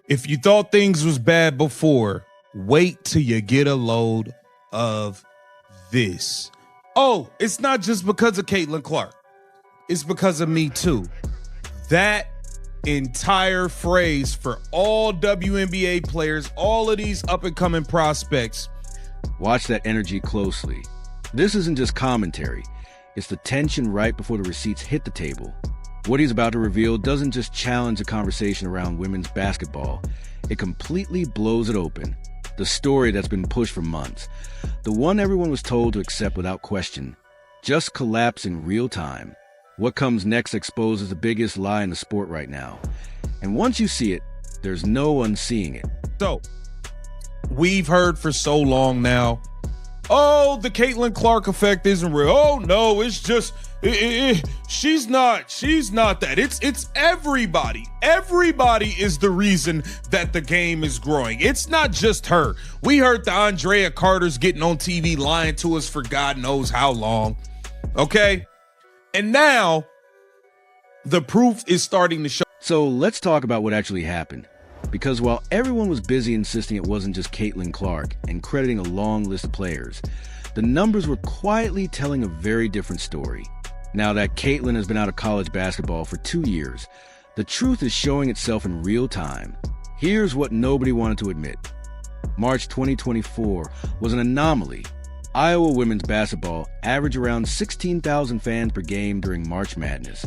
If you thought things was bad before, wait till you get a load of this. Oh, it's not just because of Caitlin Clark. It's because of me too. That entire phrase for all WNBA players, all of these up-and-coming prospects. Watch that energy closely. This isn't just commentary. It's the tension right before the receipts hit the table. What he's about to reveal doesn't just challenge the conversation around women's basketball. It completely blows it open. The story that's been pushed for months. The one everyone was told to accept without question. Just collapse in real time. What comes next exposes the biggest lie in the sport right now. And once you see it, there's no unseeing it. So, we've heard for so long now, oh, the Caitlin Clark effect isn't real. Oh, no, it's just, she's not that. It's everybody. Everybody is the reason that the game is growing. It's not just her. We heard the Andrea Carters getting on TV lying to us for God knows how long. Okay? And now the proof is starting to show. So let's talk about what actually happened. Because while everyone was busy insisting it wasn't just Caitlin Clark and crediting a long list of players, the numbers were quietly telling a very different story. Now that Caitlin has been out of college basketball for 2 years, the truth is showing itself in real time. Here's what nobody wanted to admit. March 2024 was an anomaly. Iowa women's basketball averaged around 16,000 fans per game during March Madness,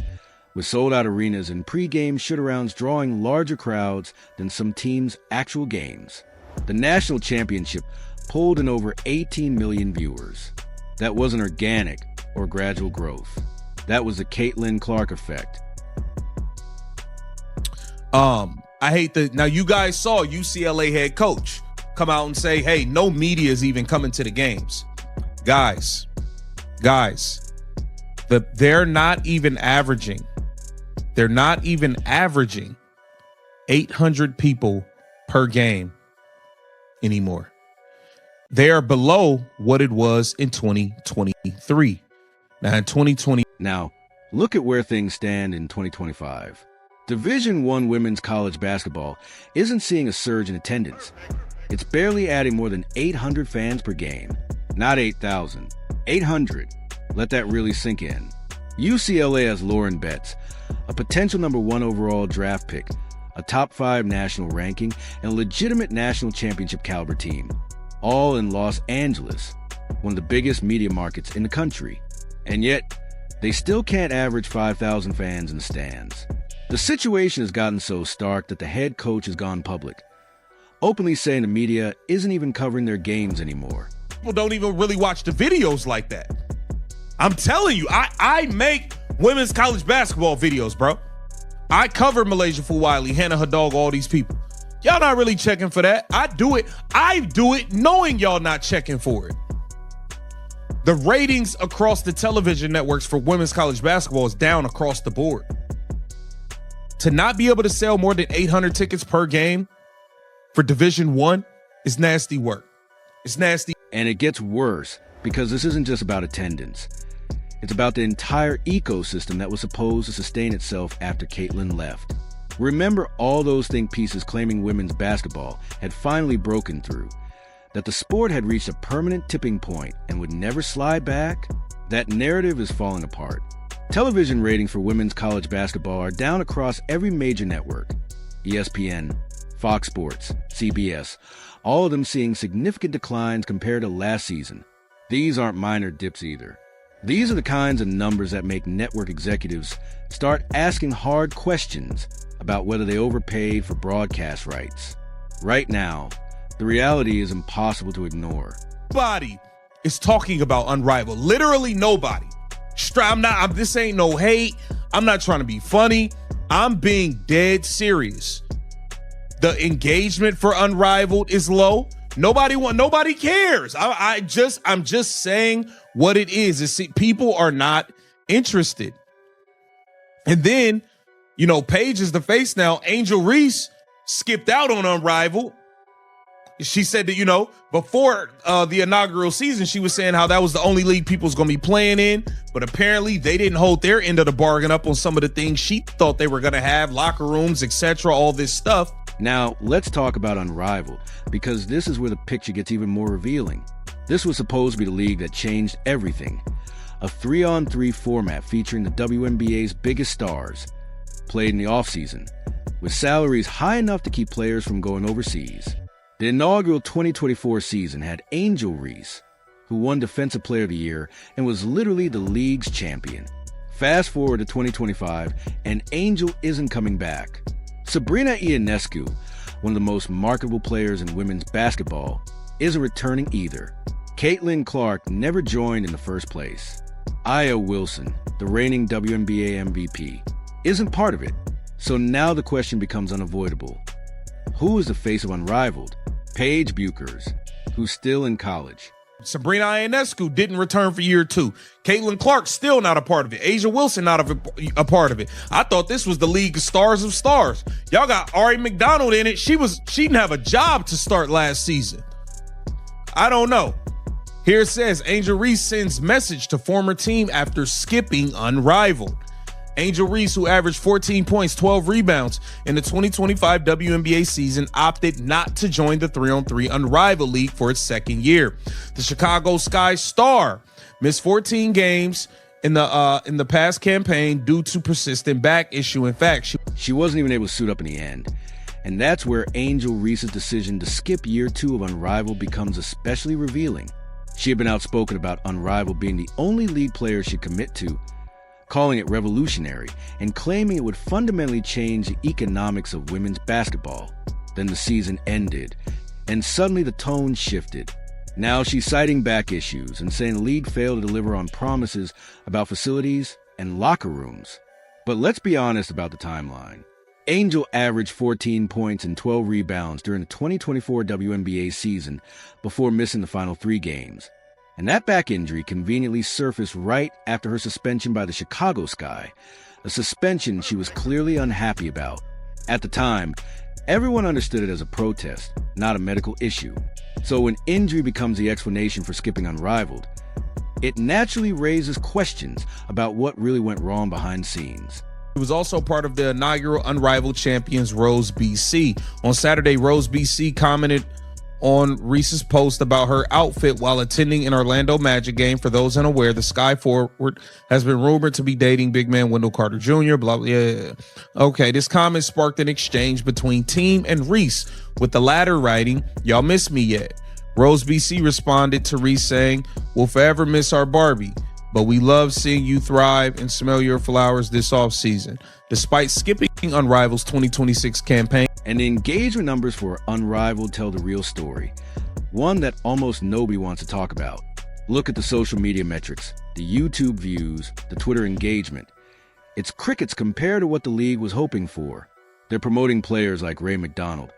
with sold-out arenas and pre-game shoot-arounds drawing larger crowds than some teams' actual games. The national championship pulled in over 18 million viewers. That wasn't organic or gradual growth. That was the Caitlin Clark effect. I hate that. Now, you guys saw UCLA head coach come out and say, hey, no media is even coming to the games. Guys, they're not even averaging 800 people per game anymore. They are below what it was in 2023. Now, in 2020. Now, look at where things stand in 2025. Division I women's college basketball isn't seeing a surge in attendance. It's barely adding more than 800 fans per game. Not 8,000. 800. Let that really sink in. UCLA has Lauren Betts, a potential #1 overall draft pick, a top 5 national ranking, and a legitimate national championship caliber team, all in Los Angeles, one of the biggest media markets in the country. And yet, they still can't average 5,000 fans in the stands. The situation has gotten so stark that the head coach has gone public, openly saying the media isn't even covering their games anymore. People don't even really watch the videos like that. I'm telling you, I make women's college basketball videos, bro. I cover Malaysia Fulwiley, Hannah Hadog, all these people. Y'all not really checking for that. I do it knowing y'all not checking for it. The ratings across the television networks for women's college basketball is down across the board. To not be able to sell more than 800 tickets per game for Division I is nasty work. It's nasty. And it gets worse because this isn't just about attendance. It's about the entire ecosystem that was supposed to sustain itself after Caitlin left. Remember all those think pieces claiming women's basketball had finally broken through, that the sport had reached a permanent tipping point and would never slide back? That narrative is falling apart. Television ratings for women's college basketball are down across every major network. ESPN, Fox Sports, CBS, all of them seeing significant declines compared to last season. These aren't minor dips either. These are the kinds of numbers that make network executives start asking hard questions about whether they overpaid for broadcast rights. Right now, the reality is impossible to ignore. Nobody is talking about Unrivaled. Literally nobody. This ain't no hate. I'm not trying to be funny. I'm being dead serious. The engagement for Unrivaled is low. Nobody cares. I'm just saying what it is. People are not interested. And then, Paige is the face now. Angel Reese skipped out on Unrivaled. She said that, before the inaugural season, she was saying how that was the only league people was going to be playing in. But apparently they didn't hold their end of the bargain up on some of the things she thought they were going to have, locker rooms, etc., all this stuff. Now, let's talk about Unrivaled, because this is where the picture gets even more revealing. This was supposed to be the league that changed everything. A 3-on-3 format featuring the WNBA's biggest stars, played in the offseason, with salaries high enough to keep players from going overseas. The inaugural 2024 season had Angel Reese, who won Defensive Player of the Year and was literally the league's champion. Fast forward to 2025, and Angel isn't coming back. Sabrina Ionescu, one of the most marketable players in women's basketball, isn't returning either. Caitlin Clark never joined in the first place. Aya Wilson, the reigning WNBA MVP, isn't part of it. So now the question becomes unavoidable. Who is the face of Unrivaled? Paige Buchers, who's still in college. Sabrina Ionescu didn't return for year 2. Caitlin Clark still not a part of it. Asia Wilson not a part of it. I thought this was the league of stars of stars. Y'all got Ari McDonald in it. She didn't have a job to start last season. I don't know. Here it says Angel Reese sends message to former team after skipping Unrivaled. Angel Reese, who averaged 14 points, 12 rebounds in the 2025 WNBA season, opted not to join the 3-on-3 Unrivaled League for its second year. The Chicago Sky star missed 14 games in the past campaign due to persistent back issue. In fact, she wasn't even able to suit up in the end. And that's where Angel Reese's decision to skip year 2 of Unrivaled becomes especially revealing. She had been outspoken about Unrivaled being the only league player she'd commit to, calling it revolutionary and claiming it would fundamentally change the economics of women's basketball. Then the season ended, and suddenly the tone shifted. Now she's citing back issues and saying the league failed to deliver on promises about facilities and locker rooms. But let's be honest about the timeline. Angel averaged 14 points and 12 rebounds during the 2024 WNBA season before missing the final 3 games. And that back injury conveniently surfaced right after her suspension by the Chicago Sky, a suspension she was clearly unhappy about. At the time, everyone understood it as a protest, not a medical issue. So when injury becomes the explanation for skipping Unrivaled, it naturally raises questions about what really went wrong behind the scenes. He was also part of the inaugural Unrivaled champions, Rose BC. On Saturday, Rose BC commented on Reese's post about her outfit while attending an Orlando Magic game. For those unaware, the Sky forward has been rumored to be dating big man Wendell Carter Jr. Blah, blah, yeah. Okay, this comment sparked an exchange between Team and Reese, with the latter writing, "Y'all miss me yet?" Rose BC responded to Reese saying, "We'll forever miss our Barbie, but we love seeing you thrive and smell your flowers this offseason." Despite skipping Unrivaled's 2026 campaign, and the engagement numbers for Unrivaled tell the real story, one that almost nobody wants to talk about. Look at the social media metrics, the YouTube views, the Twitter engagement. It's crickets compared to what the league was hoping for. They're promoting players like Ray McDonald,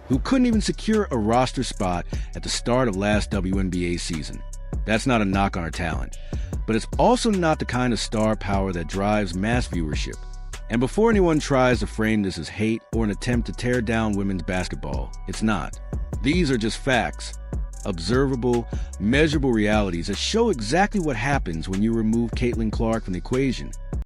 who couldn't even secure a roster spot at the start of last WNBA season. That's not a knock on her talent, but it's also not the kind of star power that drives mass viewership. And before anyone tries to frame this as hate or an attempt to tear down women's basketball, it's not. These are just facts, observable, measurable realities that show exactly what happens when you remove Caitlin Clark from the equation.